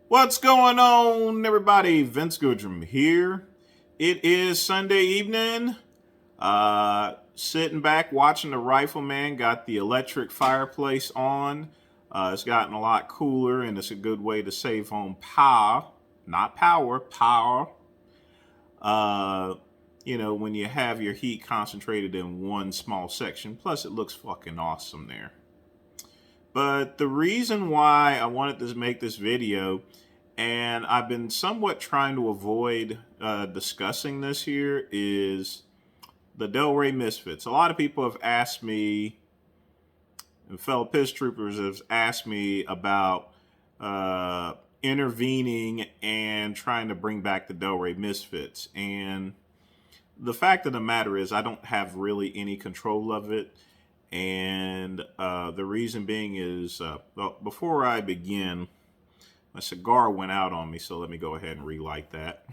What's going on, everybody? Vince Goodrum here. It is Sunday evening. Sitting back watching the Rifleman. Got the electric fireplace on. It's gotten a lot cooler, and it's a good way to save on power. Not power, power. Uh, when you have your heat concentrated in one small section. Plus, it looks fucking awesome there. But the reason why I wanted to make this video, and I've been somewhat trying to avoid discussing this here, is the Delray Misfits. A lot of people have asked me, and fellow piss troopers have asked me about intervening and trying to bring back the Delray Misfits. And the fact of the matter is, I don't have really any control of it. And the reason being is, well, before I begin, my cigar went out on me, so let me go ahead and relight that.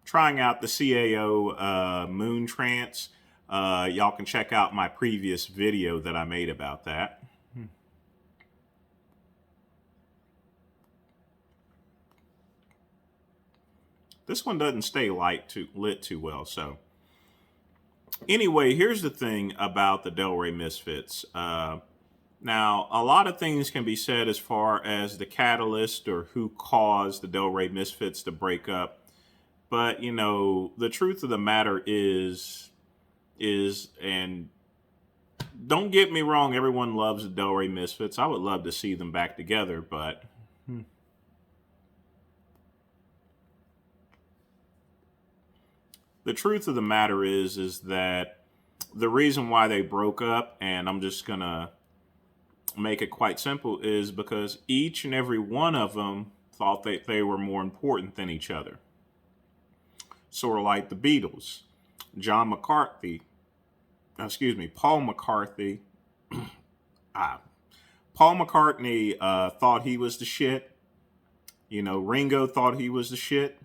Trying out the CAO Moon Trance. Y'all can check out my previous video that I made about that. This one doesn't stay lit too well, so. Anyway, here's the thing about the Delray Misfits. Now, a lot of things can be said as far as the catalyst or who caused the Delray Misfits to break up. But, the truth of the matter is, and don't get me wrong, everyone loves the Delray Misfits. I would love to see them back together, but the truth of the matter is that the reason why they broke up, and I'm just going to make it quite simple, is because each and every one of them thought that they were more important than each other. Sort of like the Beatles. Paul McCartney. Paul McCartney thought he was the shit. Ringo thought he was the shit.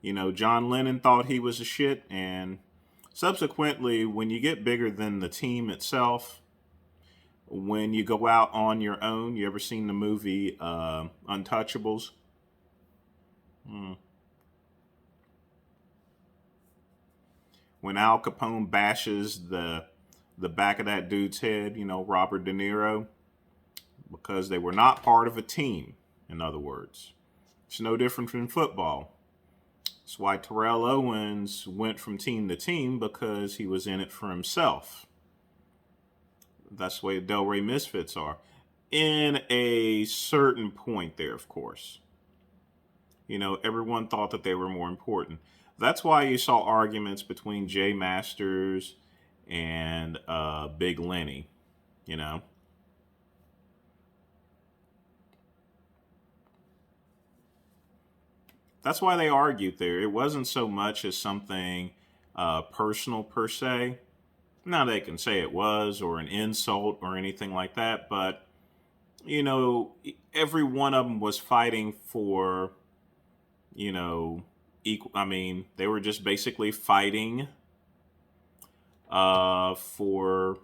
John Lennon thought he was the shit. And subsequently, when you get bigger than the team itself, when you go out on your own, you ever seen the movie Untouchables? When Al Capone bashes the back of that dude's head, Robert De Niro, because they were not part of a team, in other words. It's no different from football. That's why Terrell Owens went from team to team, because he was in it for himself. That's the way the Delray Misfits are. In a certain point there, of course. Everyone thought that they were more important. That's why you saw arguments between Jay Masters and Big Lenny, That's why they argued there. It wasn't so much as something personal per se. Now they can say it was, or an insult or anything like that, but, every one of them was fighting for, equal. I mean, they were just basically fighting for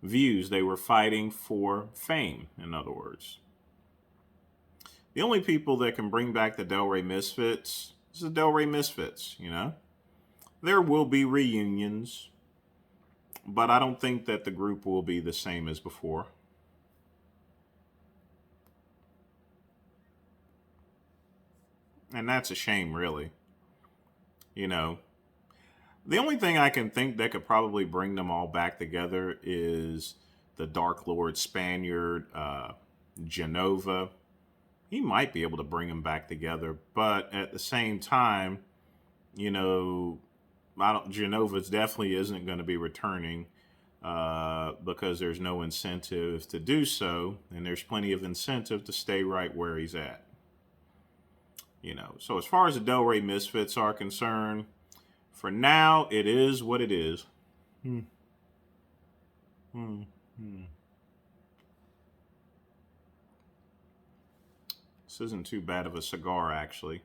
views. They were fighting for fame, in other words. The only people that can bring back the Delray Misfits is the Delray Misfits, There will be reunions, but I don't think that the group will be the same as before. And that's a shame, really. The only thing I can think that could probably bring them all back together is the Dark Lord Spaniard, Genova. He might be able to bring them back together, but at the same time, Genova definitely isn't going to be returning because there's no incentive to do so, and there's plenty of incentive to stay right where he's at. So as far as the Delray Misfits are concerned, for now, it is what it is. Hmm. Hmm. This isn't too bad of a cigar, actually.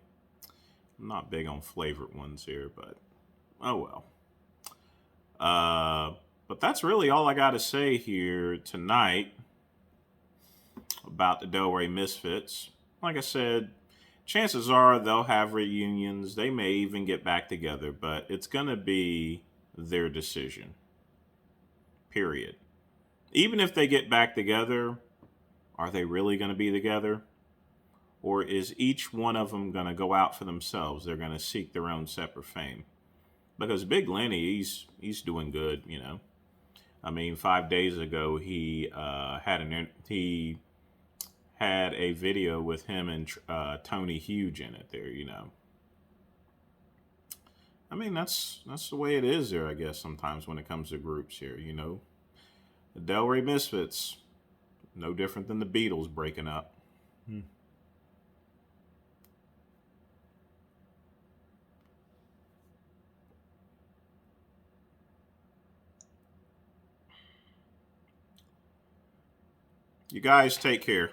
I'm not big on flavored ones here, but oh well. Uh, but that's really all I got to say here tonight about the Delray Misfits. Like I said, chances are they'll have reunions. They may even get back together, but it's going to be their decision. Period. Even if they get back together, are they really going to be together? Or is each one of them going to go out for themselves? They're going to seek their own separate fame. Because Big Lenny, he's doing good, you know. I mean, 5 days ago he had a video with him and Tony Huge in it. There, you know. I mean, that's the way it is there. I guess sometimes when it comes to groups here, you know, the Delray Misfits, no different than the Beatles breaking up. Hmm. You guys take care.